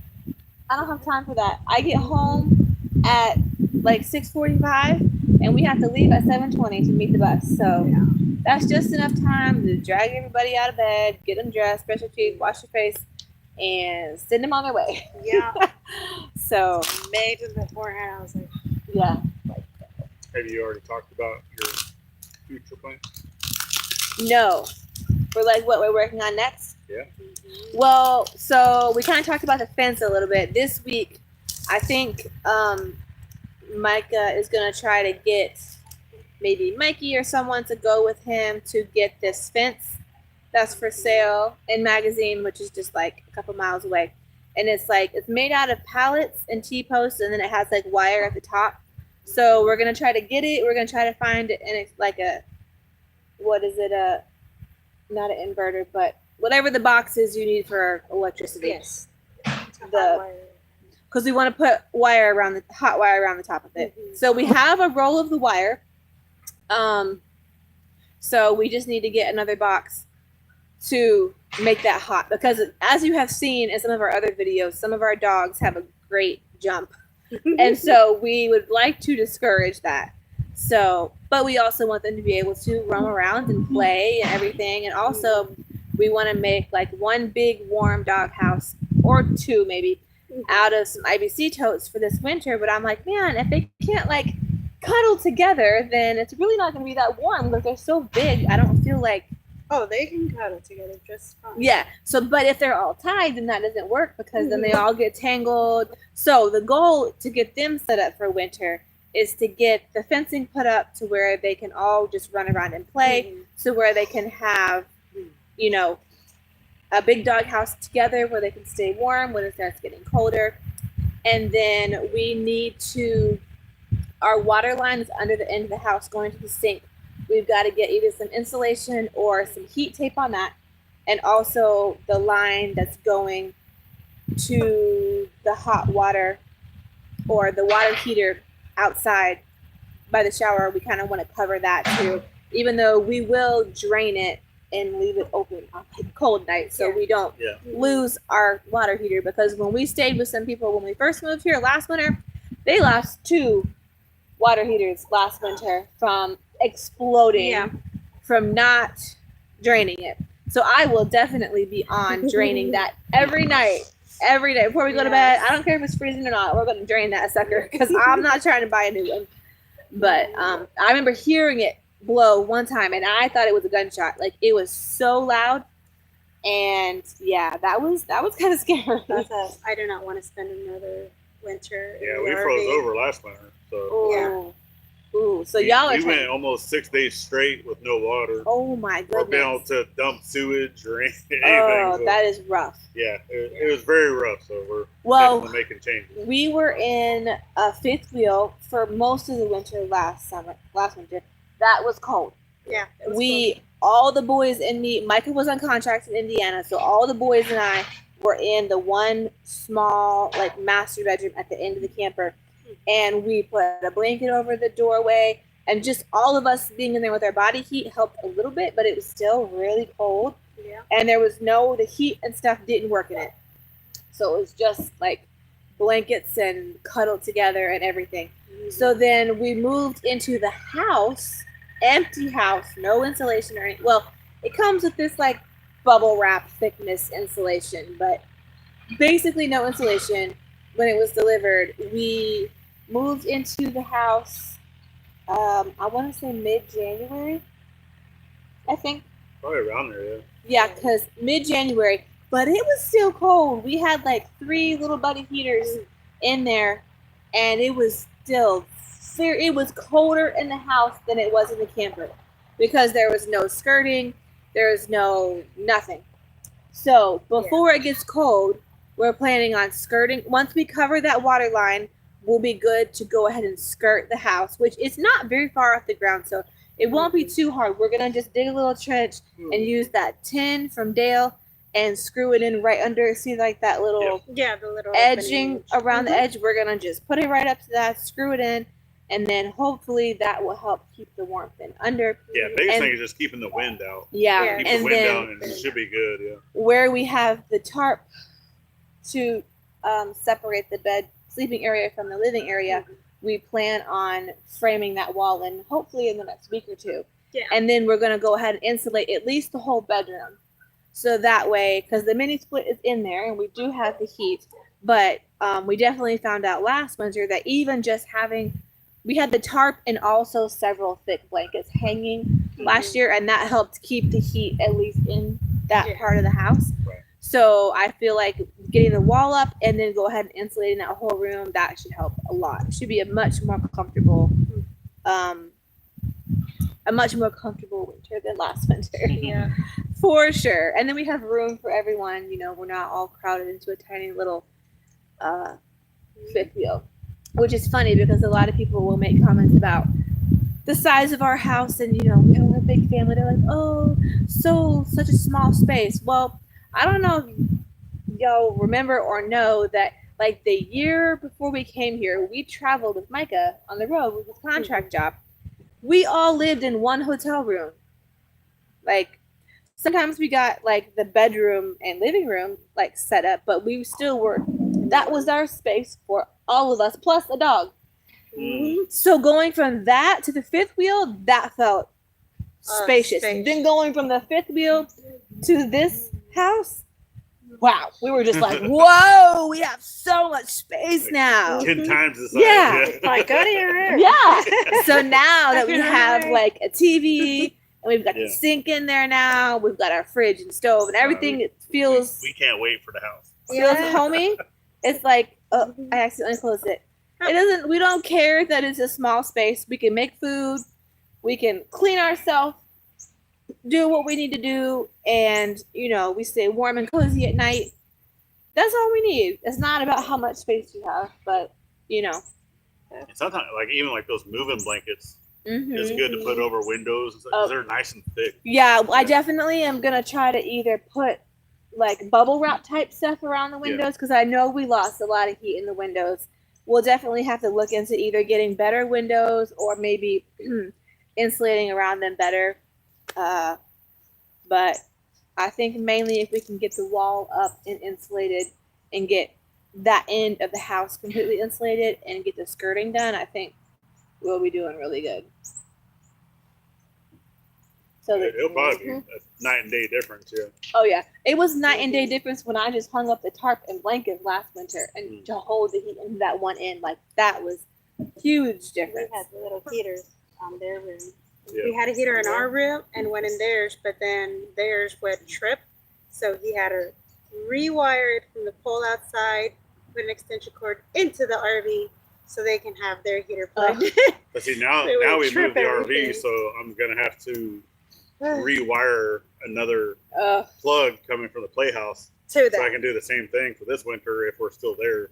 I don't have time for that. I get home at like 6:45, and we have to leave at 7:20 to meet the bus. So Yeah. that's just enough time to drag everybody out of bed, get them dressed, brush your teeth, wash your face, and send them on their way. yeah, So made it beforehand. I was like, yeah. Have you already talked about your future plan? No. We're like what we're working on next? Yeah. Well, so we kind of talked about the fence a little bit. This week, I think Micah is going to try to get maybe Mikey or someone to go with him to get this fence that's for sale in Magazine, which is just like a couple miles away. And it's made out of pallets and T-posts, and then it has like wire at the top. So we're gonna try to get it. We're gonna try to find it, and it's like not an inverter, but whatever the box is you need for electricity. Yes. Because we want to put hot wire around the top of it. Mhm. So we have a roll of the wire. So we just need to get another box to make that hot, because as you have seen in some of our other videos, some of our dogs have a great jump. And so we would like to discourage that. So, but we also want them to be able to roam around and play and everything. And also we want to make like one big warm dog house, or two maybe, out of some IBC totes for this winter. But I'm like, man, if they can't like cuddle together, then it's really not going to be that warm. Because they're so big, I don't feel like. Oh, they can cuddle together just fine. Yeah. So, but if they're all tied, then that doesn't work, because then they all get tangled. So the goal to get them set up for winter is to get the fencing put up to where they can all just run around and play, so where they can have, you know, a big dog house together where they can stay warm when it starts getting colder. And then we need our water line is under the end of the house going to the sink. We've got to get either some insulation or some heat tape on that. And also the line that's going to the hot water or the water heater outside by the shower. We kind of want to cover that too, even though we will drain it and leave it open on cold nights, so we don't lose our water heater. Because when we stayed with some people when we first moved here last winter, they lost 2 water heaters last winter from exploding from not draining it. So I will definitely be on draining that every night before we go to bed. I don't care if it's freezing or not, we're going to drain that sucker, because I'm not trying to buy a new one. But I remember hearing it blow one time, and I thought it was a gunshot. Like, it was so loud, and yeah, that was kind of scary. I do not want to spend another winter. Yeah, in we the froze RV. over last winter. So Ooh. Ooh. So y'all are we went almost 6 days straight with no water. Oh my Or being able goodness. to dump sewage or anything. Oh, So, that is rough. yeah, it was very rough. So we're Well, definitely making changes. we were in a fifth wheel for most of the winter last winter. That was cold. Yeah. it was All the boys and me, Micah was on contract in Indiana, so all the boys and I were in the one small, like, master bedroom at the end of the camper, and we put a blanket over the doorway, and just all of us being in there with our body heat helped a little bit, but it was still really cold, and there was the heat and stuff didn't work in it, so it was just like blankets and cuddled together and everything. So then we moved into the house, empty house, no insulation or anything. Well, it comes with this like bubble wrap thickness insulation, but basically no insulation. When it was delivered, we moved into the house, I want to say mid-January, I think. Probably around there, yeah. Yeah, because mid-January, but it was still cold. We had like 3 little buddy heaters in there, and it was still it was colder in the house than it was in the camper, because there was no skirting, there was no nothing. So before it gets cold, we're planning on skirting. Once we cover that water line, we'll be good to go ahead and skirt the house, which is not very far off the ground, so it won't be too hard. We're gonna just dig a little trench and use that tin from Dale and screw it in right under. See, like that little the little edging opening. around the edge. We're gonna just put it right up to that, screw it in, and then hopefully that will help keep the warmth in under. Yeah, biggest thing is just keeping the wind out. Yeah, Keep and the wind then down, and it should be good. Yeah. where we have the tarp to separate the sleeping area from the living area, we plan on framing that wall in hopefully in the next week or 2. Yeah. And then we're going to go ahead and insulate at least the whole bedroom. So that way, because the mini split is in there and we do have the heat, but we definitely found out last winter that even just we had the tarp and also several thick blankets hanging last year, and that helped keep the heat at least in that part of the house. Right. So I feel like getting the wall up and then go ahead and insulating that whole room, that should help a lot. It should be a much more comfortable winter than last winter. Yeah. For sure. And then we have room for everyone. You know, we're not all crowded into a tiny little fifth wheel, which is funny because a lot of people will make comments about the size of our house and, you know, we're a big family. They're like, oh, such a small space. Well, I don't know if y'all remember or know that like the year before we came here, we traveled with Micah on the road with his contract job. We all lived in one hotel room. Like sometimes we got like the bedroom and living room like set up, but we still were, that was our space for all of us plus a dog. So going from that to the fifth wheel, that felt spacious. Then going from the fifth wheel to this house, wow, we were just like, whoa, we have so much space now. 10 times the size. Yeah. Like, go to your room. Yeah. So now that we have like a TV and we've got the sink in there now, we've got our fridge and stove and everything, it feels We can't wait for the house. feels homey. It's like, oh, I accidentally closed it. It doesn't. We don't care that it's a small space. We can make food. We can clean ourselves. Do what we need to do, and you know, we stay warm and cozy at night. That's all we need. It's not about how much space you have, but you know. And sometimes, like even like those moving blankets, Mm-hmm. it's good to put over windows. It's like, they're nice and thick. Yeah, I definitely am gonna try to either put like bubble wrap type stuff around the windows because I know we lost a lot of heat in the windows. We'll definitely have to look into either getting better windows or maybe insulating around them better. But I think mainly if we can get the wall up and insulated and get that end of the house completely insulated and get the skirting done, I think we'll be doing really good. So It'll probably be a night and day difference. Yeah. Oh yeah, it was night and day difference when I just hung up the tarp and blankets last winter and to hold the heat into that one end. Like that was huge difference. We had the little heaters on their room. Yeah. We had a heater in our room and one in theirs, but then theirs would trip, so he had to rewire it from the pole outside, put an extension cord into the RV so they can have their heater plugged. But see now They would we moved trip the everything. RV, so I'm gonna have to rewire another plug coming from the playhouse to so I that. can do the same thing for this winter if we're still there.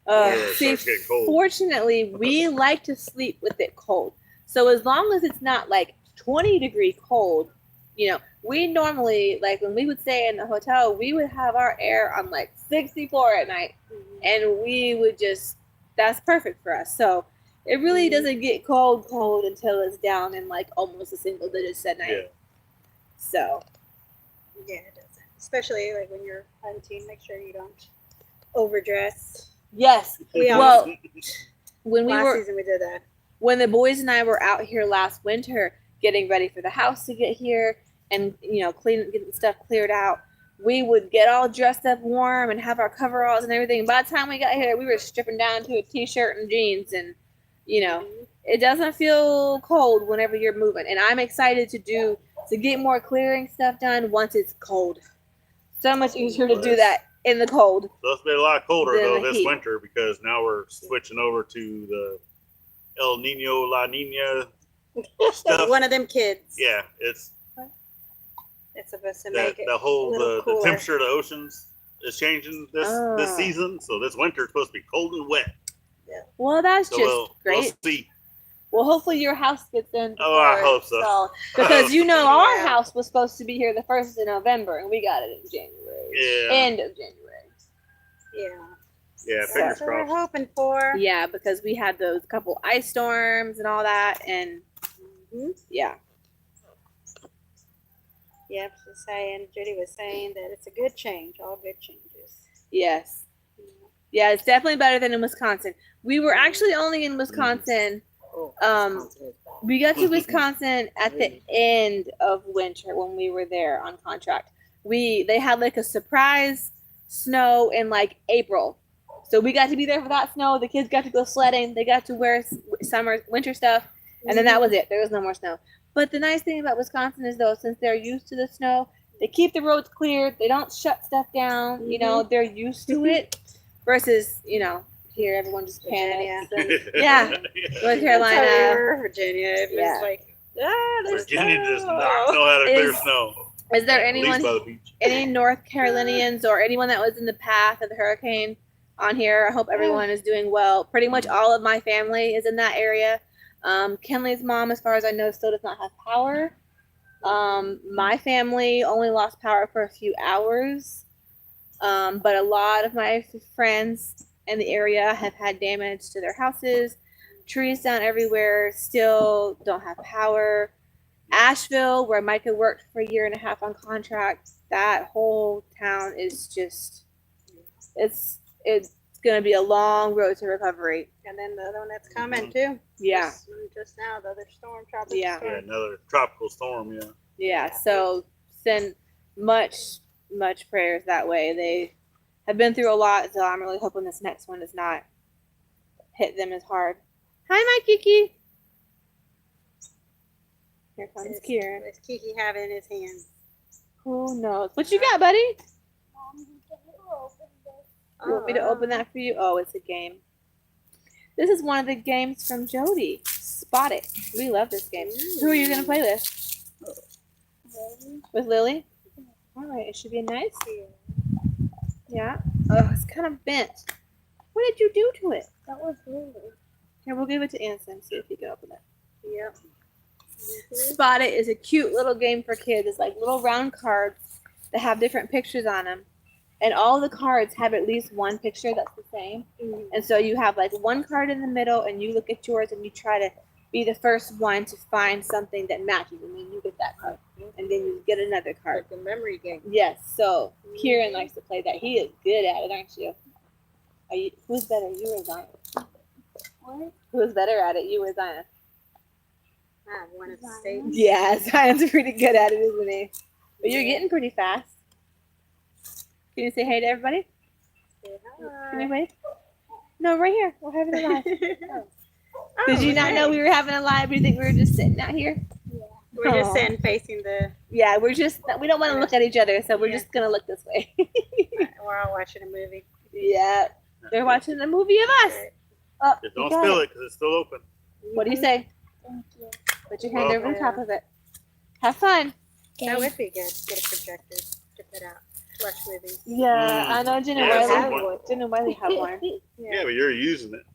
Whenever it See, starts getting cold. fortunately, we like to sleep with it cold. So as long as it's not like 20-degree cold, you know, we normally, like when we would stay in the hotel, we would have our air on like 64 at night. And we would just, that's perfect for us. So it really doesn't get cold until it's down in like almost a single digits at night. Yeah. So. Yeah, it doesn't. Especially like when you're hunting, make sure you don't overdress. Yes. We Well, when we last were, season we did that. when the boys and I were out here last winter getting ready for the house to get here and, you know, getting stuff cleared out, we would get all dressed up warm and have our coveralls and everything. By the time we got here, we were stripping down to a t-shirt and jeans and, you know, it doesn't feel cold whenever you're moving. And I'm excited to get more clearing stuff done once it's cold. So much easier to do that in the cold. So it's been a lot colder Than though the this heat. winter because now we're switching over to the El Nino La Nina stuff. One of them kids. Yeah, it's It's supposed to that make it the whole a little the cooler. temperature of the oceans is changing this season. So this winter is supposed to be cold and wet. Well, that's So just we'll great. see. Well, hopefully your house gets in. Oh, I before hope it's so. installed. Because you know our Yeah. house was supposed to be here the 1st of November, and we got it in January. Yeah. End of January. Yeah. Yeah, So fingers that's what we're crossed. hoping for. Yeah, because we had those couple ice storms and all that, and yeah. Yep, she's saying, Judy was saying that it's a good change, all good changes. Yes. Yeah, it's definitely better than in Wisconsin. We were actually only in Wisconsin. We got to Wisconsin at the end of winter when we were there on contract. They had like a surprise snow in like April. So we got to be there for that snow. The kids got to go sledding. They got to wear winter stuff. And then that was it. There was no more snow. But the nice thing about Wisconsin is though, since they're used to the snow, they keep the roads cleared. They don't shut stuff down. You know, they're used to it versus, you know, here everyone just panics. And, yeah. North That's how we Carolina. were, Virginia. It was Yeah. like, there's Virginia snow. does not know how to clear It's- snow. Is there At least anyone, by the beach. any North Carolinians or anyone that was in the path of the hurricane on here? I hope everyone is doing well. Pretty much all of my family is in that area. Kenley's mom, as far as I know, still does not have power. My family only lost power for a few hours. But a lot of my friends in the area have had damage to their houses. Trees down everywhere, still don't have power. Asheville, where Micah worked for a year and a half on contract, that whole town is just, it's going to be a long road to recovery. And then the other one that's coming too. Yeah. Just now, the other storm, tropical Yeah. storm. Yeah, another tropical storm. Yeah. Yeah, so send much prayers that way. They have been through a lot, so I'm really hoping this next one does not hit them as hard. Hi, my Kiki. Here comes Kieran. It's Kiki having in his hand. Who knows? What you got, buddy? Mom, can you open this? You want me to open that for you? Oh, it's a game. This is one of the games from Jody. Spot It. We love this game. Who are you going to play with? With Lily? All right, it should be nice. Yeah. Oh, it's kind of bent. What did you do to it? That was really. Here, we'll give it to Anson. See if he can open it. Yep. Spot It is a cute little game for kids. It's like little round cards that have different pictures on them. And all the cards have at least one picture that's the same. And so you have like one card in the middle and you look at yours and you try to be the first one to find something that matches. And then you get that card. And then you get another card. Like the memory game. Yes. So Kieran likes to play that. He is good at it, aren't you? Who's better, you or Zion? What? Who's better at it, you or Zion? I wanted to stay. Yeah, Zion's pretty good at it, isn't he? But you're getting pretty fast. Can you say hey to everybody? Can you wave? No, right here. We're having a live. Did you not know we were having a live? Do you think we were just sitting out here? We're just Aw. sitting facing the. Yeah, we don't want to look at each other, so we're Yeah. just going to look this way. We're all watching a movie. Yeah, they're watching a movie of us. Oh, Just you don't got spill it. it because it's still open. What do you say? Thank you. Put your hand over on Yeah. top of it. Have fun. That would be good. Get a projector. Get that out. Watch movies. Yeah, I know Jen and Yeah, Wiley. have one. Jen and Wiley have one. Yeah, but you're using it.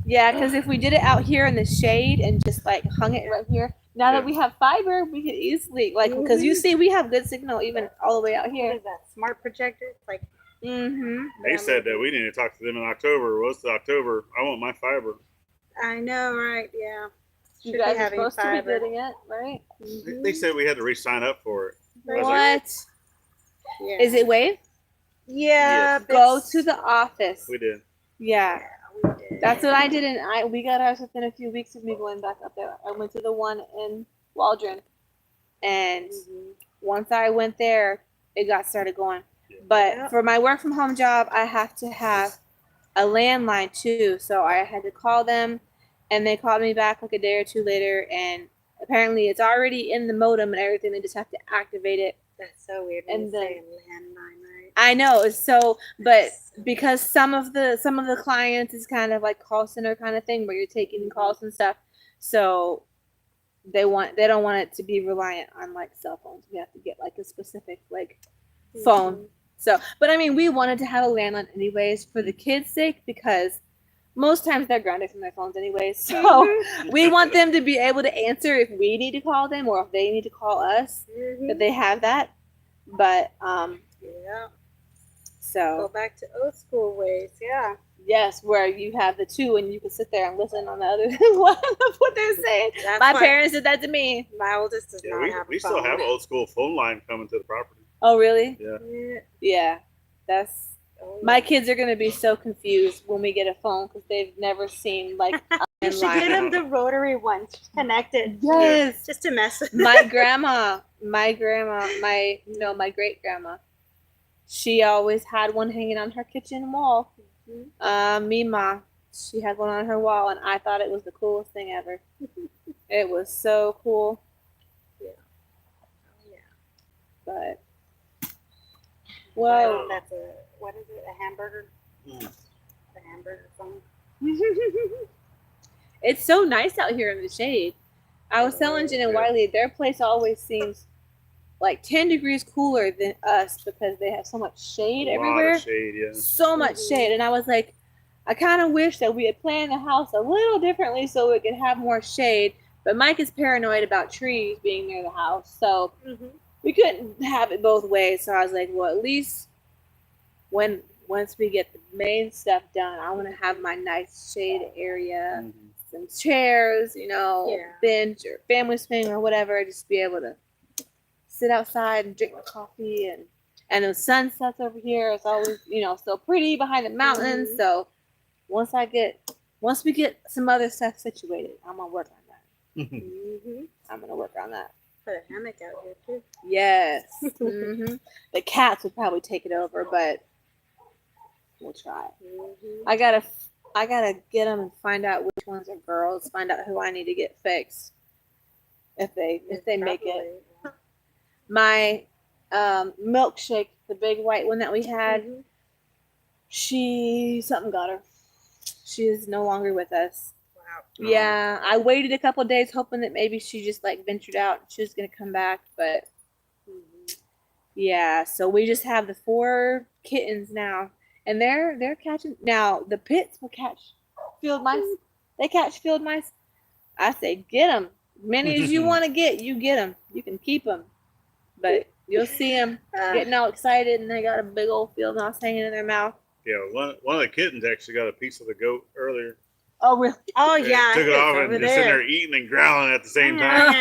Yeah, because if we did it out here in the shade and just like hung it right here, now that Yeah. we have fiber, we could easily because you see we have good signal even all the way out What here. is that? Smart projector? Like. Mm-hmm. They said that we need to talk to them in October. What's the October? I want my fiber. I know, right? Yeah. You Should guys be are having supposed to fiber. be getting it, right? They said we had to re-sign up for it. I was like, What? Yeah. Is it Wave? Yeah. Go it's- to the office. We did. Yeah, We did. that's what I did, and we got ours within a few weeks of me going back up there. I went to the one in Waldron, and once I went there, it got started going. But Yep. for my work from home job, I have to have a landline too. So I had to call them, and they called me back like a day or two later. And apparently, it's already in the modem and everything. They just have to activate it. That's so weird. When And you then- say landline, right? I know it's so, but because some of the clients is kind of like call center kind of thing where you're taking calls and stuff. So they don't want it to be reliant on like cell phones. We have to get like a specific like phone. So, but I mean, we wanted to have a landline anyways for the kids' sake because most times they're grounded from their phones anyways. So we want them to be able to answer if we need to call them or if they need to call us, that they have that. But Yeah. Go so back to old school ways. Yeah. yes, where you have the two and you can sit there and listen on the other one of what they're saying. That's My why parents did that to me. My oldest does Yeah, not have a we phone. still have an old school phone line coming to the property. Oh, really? Yeah. Yeah. Yeah. That's Oh, my kids are gonna be so confused when we get a phone because they've never seen like a You should get landline. them the rotary ones connected. Yes. Just to mess with my great grandma, she always had one hanging on her kitchen wall. Mima, she had one on her wall, and I thought it was the coolest thing ever. It was so cool, Yeah. but Well, whoa. that's what is it? A hamburger? Mm. A hamburger phone. It's so nice out here in the shade. I was telling Jen and Wiley, their place always seems like 10 degrees cooler than us because they have so much shade A lot everywhere. of shade, yeah. So much shade. And I was like, I kind of wish that we had planned the house a little differently so it could have more shade. But Mike is paranoid about trees being near the house. So we couldn't have it both ways. So I was like, well, at least once we get the main stuff done, I want to have my nice shade area, some chairs, bench or family swing or whatever, just be able to sit outside and drink my coffee and the sunsets over here. It's always, so pretty behind the mountains. So once we get some other stuff situated, I'm gonna work on that. I'm gonna work on that. Put a hammock out here too. Yes. The cats would probably take it over, but we'll try. I gotta get them and find out which ones are girls. Find out who I need to get fixed if they make it. My milkshake, the big white one that we had, something got her. She is no longer with us. Wow. Yeah, I waited a couple of days hoping that maybe she just like ventured out and she was gonna come back, but yeah. So we just have the 4 kittens now, and they're catching. Now the pits will catch field mice. They catch field mice. I say get them, many as you want to get. You get them. You can keep them, but you'll see them getting all excited, and they got a big old field mouse hanging in their mouth. Yeah, one of the kittens actually got a piece of the goat earlier. Oh really? Oh And yeah. took it it's off over and just sitting there eating and growling at the same time.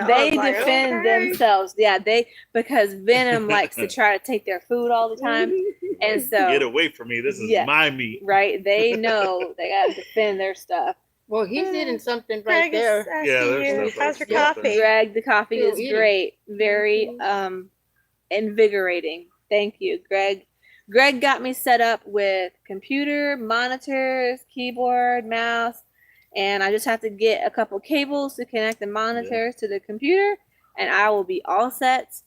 They defend themselves. Yeah, because Venom likes to try to take their food all the time, and so Get away from me! This is my meat. right. They know they gotta defend their stuff. Well, he's eating something right there. Yeah, there's stuff How's your that's coffee? Greg, the coffee Still is eating. great. Very invigorating. Thank you, Greg. Greg got me set up with computer, monitors, keyboard, mouse, and I just have to get a couple cables to connect the monitors to the computer, and I will be all set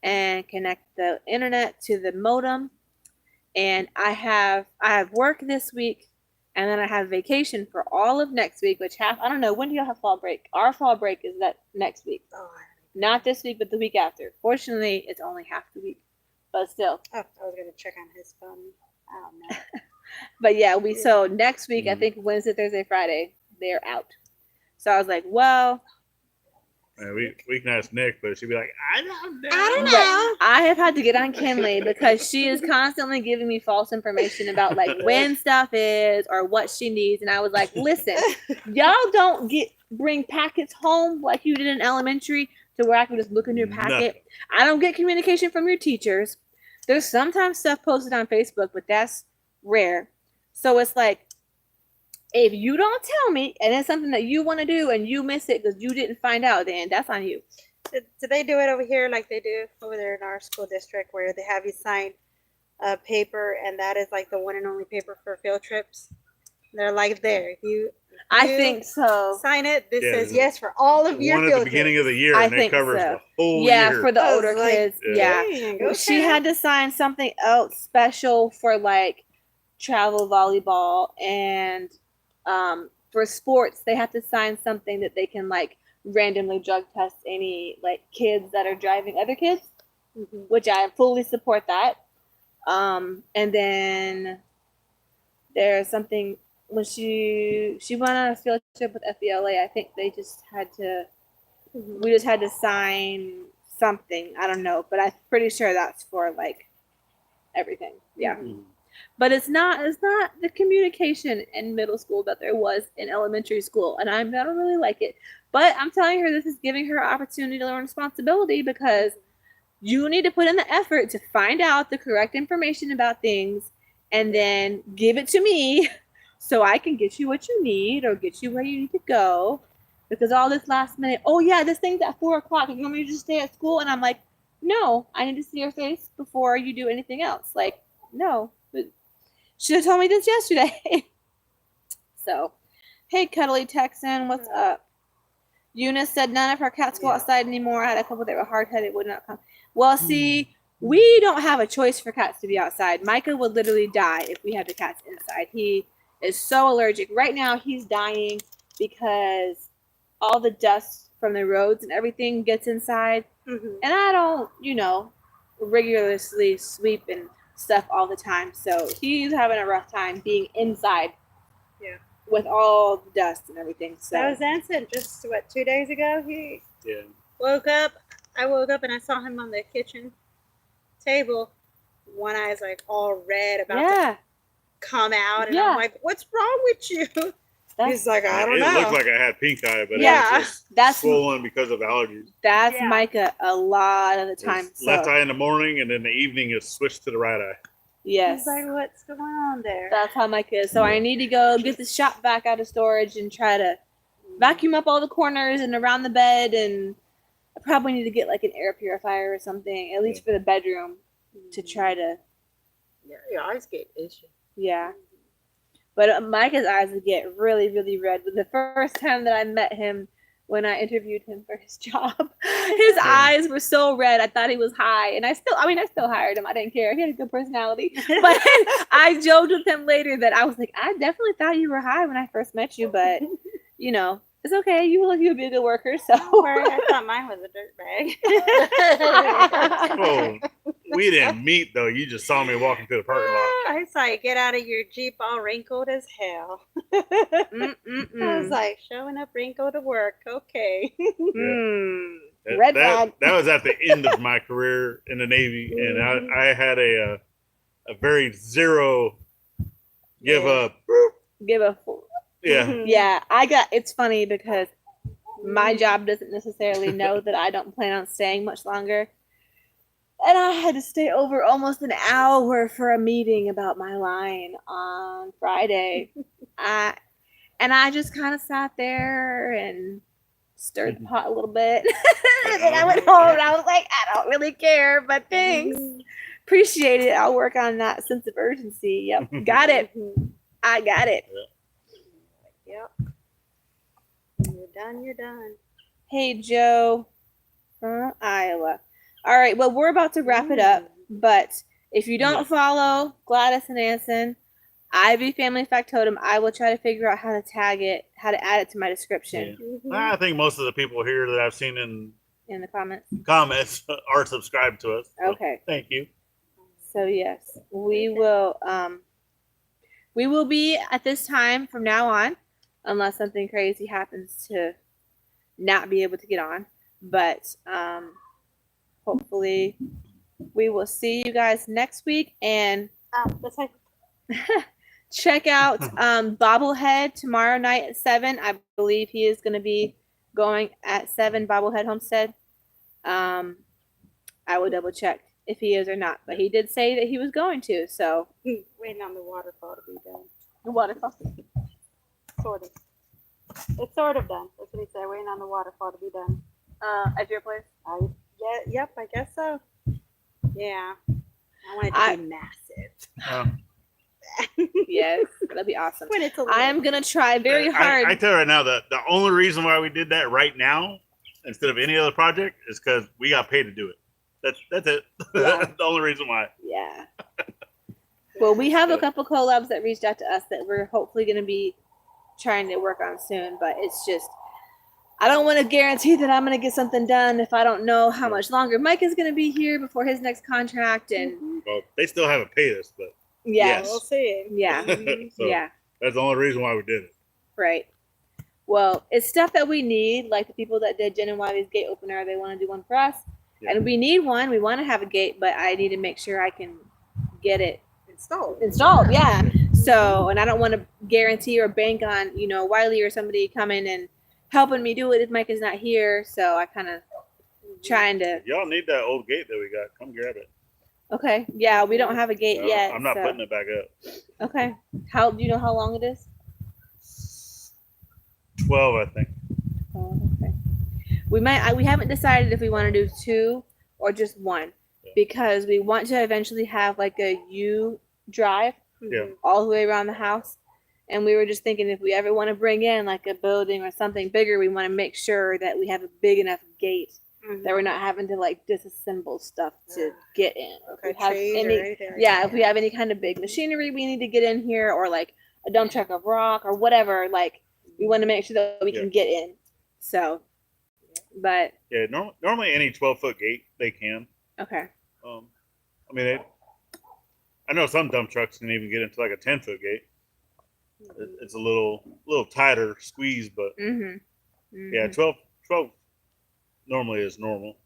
and connect the internet to the modem. And I have work this week, and then I have vacation for all of next week, which I don't know, when do y'all have fall break? Our fall break is that next week. Not this week, but the week after. Fortunately, it's only half the week, but still. Oh, I was gonna check on his phone. I don't know. But yeah, so next week, I think Wednesday, Thursday, Friday, they're out. So I was like, well, We can ask Nick, but she'd be like, I don't know. I have had to get on Kinley because she is constantly giving me false information about like when stuff is or what she needs. And I was like, listen, y'all don't bring packets home like you did in elementary to where I can just look in your packet. Nothing. I don't get communication from your teachers. There's sometimes stuff posted on Facebook, but that's rare. So it's like, if you don't tell me and it's something that you want to do and you miss it because you didn't find out, then that's on you. Do they do it over here like they do over there in our school district where they have you sign a paper and that is like the one and only paper for field trips? They're like there. I think so. Sign it. This Yeah, says yes for all of your One at field the beginning trips. of the year, I and it think covers so. the whole Yeah, year. for the I was older like, kids. Yeah. Dang, Well, she okay. had to sign something else special for like travel volleyball and for sports they have to sign something that they can like randomly drug test any like kids that are driving other kids, which I fully support that. And then there's something when she went on a field trip with FBLA. I think they just had to we just had to sign something. I don't know, but I'm pretty sure that's for like everything. Yeah. But it's not the communication in middle school that there was in elementary school, and I don't really like it. But I'm telling her this is giving her opportunity to learn responsibility because you need to put in the effort to find out the correct information about things and then give it to me so I can get you what you need or get you where you need to go. Because all this last minute, oh yeah, this thing's at 4:00. You want me to just stay at school? And I'm like, no, I need to see your face before you do anything else. Like, no. Should have told me this yesterday. So, hey, Cuddly Texan, what's up? Eunice said none of her cats go outside anymore. I had a couple that were hard-headed, would not come. Well, see, we don't have a choice for cats to be outside. Micah would literally die if we had the cats inside. He is so allergic. Right now, he's dying because all the dust from the roads and everything gets inside. Mhm. And I don't, rigorously sweep and stuff all the time. So he's having a rough time being inside. Yeah. With all the dust and everything. So That was Anson just 2 days ago. He Yeah. woke up. I woke up and I saw him on the kitchen table. One eye's like all red, about to come out, and Yeah. I'm like, "What's wrong with you?" He's like, "I don't it know." looked like I had pink eye, but Yeah. it was just That's- swollen because of allergies. that's Yeah. Micah a lot of the time. It's left So eye in the morning, and then the evening is switched to the right eye. yes. He's like, "What's going on there?" That's how Micah is. So I need to go get the shop back out of storage and try to vacuum up all the corners and around the bed, and I probably need to get like an air purifier or something, at least for the bedroom, to try to Yeah, your eyes get itchy. yeah. But Micah's eyes would get really, really red. The first time that I met him, when I interviewed him for his job, his eyes were so red. I thought he was high, and I still hired him. I didn't care. He had a good personality. But I joked with him later that I was like, I definitely thought you were high when I first met you, but it's okay. You look like you would be a good worker. So Don't worry, I thought mine was a dirtbag. Oh, we didn't meet though. You just saw me walking through the parking lot. I saw you get out of your Jeep all wrinkled as hell. I was like, showing up wrinkled to work. Okay. Red flag. That was at the end of my career in the Navy, and I had a very zero give up. Give a Yeah. yeah. It's funny because my job doesn't necessarily know that I don't plan on staying much longer. And I had to stay over almost an hour for a meeting about my line on Friday. I just kind of sat there and stirred the pot a little bit. And then I went home and I was like, I don't really care, but thanks. Appreciate it. I'll work on that sense of urgency. Yep. Got it. I got it. Yep. You're done. Hey, Joe from Iowa. All right, well, we're about to wrap it up, but if you don't follow Gladys and Anson, Ivy Family Factotum, I will try to figure out how to tag it, how to add it to my description I think most of the people here that I've seen in in the comments. comments are subscribed to us. So Okay. Thank you. So yes, we will be at this time from now on, unless something crazy happens to not be able to get on. But hopefully we will see you guys next week, and That's like, check out Bobblehead tomorrow night at 7. I believe he is going to be going at 7, Bobblehead Homestead. I will double check if he is or not, but he did say that he was going to. So waiting on the waterfall to be done. the waterfall. Sort of. It's sort of done. That's what he said. Waiting on the waterfall to be done. At your place. Yep, I guess so. Yeah. I want it to be massive. Yes, that'd be awesome. When it's a I am gonna try very hard. I tell you right now that the only reason why we did that right now instead of any other project is because we got paid to do it. That's it. Yeah. That's the only reason why. Yeah. Well, we have a couple collabs that reached out to us that we're hopefully going to be trying to work on soon, but it's just, I don't want to guarantee that I'm going to get something done if I don't know how much longer Mike is going to be here before his next contract. And Well, they still haven't paid us, but yeah, Yes. We'll see. yeah, So yeah, that's the only reason why we did it. right. Well, it's stuff that we need, like the people that did Jen and Wiley's gate opener, they want to do one for us. Yeah. And we need one. We want to have a gate, but I need to make sure I can get it Installed. yeah. So, and I don't want to guarantee or bank on Wiley or somebody coming and helping me do it if Mike is not here. So I kind of trying to Y'all need that old gate that we got. Come grab it. okay, yeah, we don't have a gate No, yet, I'm not so- putting it back up. okay. How do you know how long it is? 12, I think. Oh, okay. We haven't decided if we want to do 2 or just 1 because we want to eventually have like a U drive Yeah. all the way around the house. And we were just thinking if we ever want to bring in like a building or something bigger, we want to make sure that we have a big enough gate that we're not having to like disassemble stuff to get in. If we have if we have any kind of big machinery we need to get in here, or like a dump truck of rock or whatever, like we want to make sure that we can get in. So But Yeah, normally any 12-foot gate they can. okay. I mean, I know some dump trucks can even get into like a 10-foot gate. It's a little tighter squeeze, but yeah, 12 normally is normal.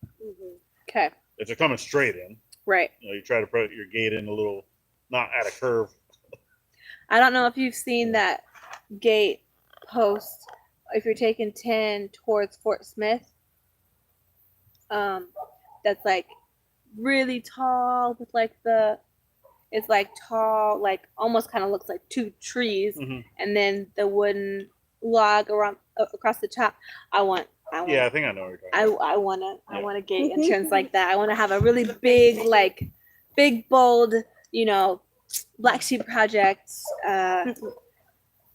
Okay. If they're coming straight in, Right. you try to put your gate in a little, not at a curve. I don't know if you've seen that gate post if you're taking 10 towards Fort Smith. That's like really tall with like it's like tall, like almost kind of looks like two trees, and then the wooden log around across the top. Yeah, I think I know what you're talking about. I want a gate entrance like that. I want to have a really big, like big, bold, Black Sheep Project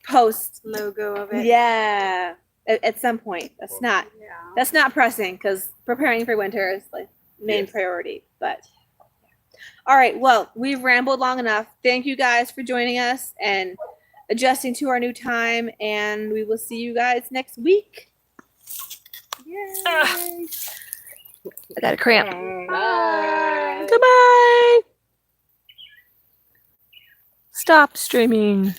post Logo of it. Yeah, at some point. That's Yeah. not pressing because preparing for winter is like main priority. But all right, well, we've rambled long enough. Thank you guys for joining us and adjusting to our new time, and we will see you guys next week. Yay! I got a cramp. Bye. Goodbye. Stop streaming.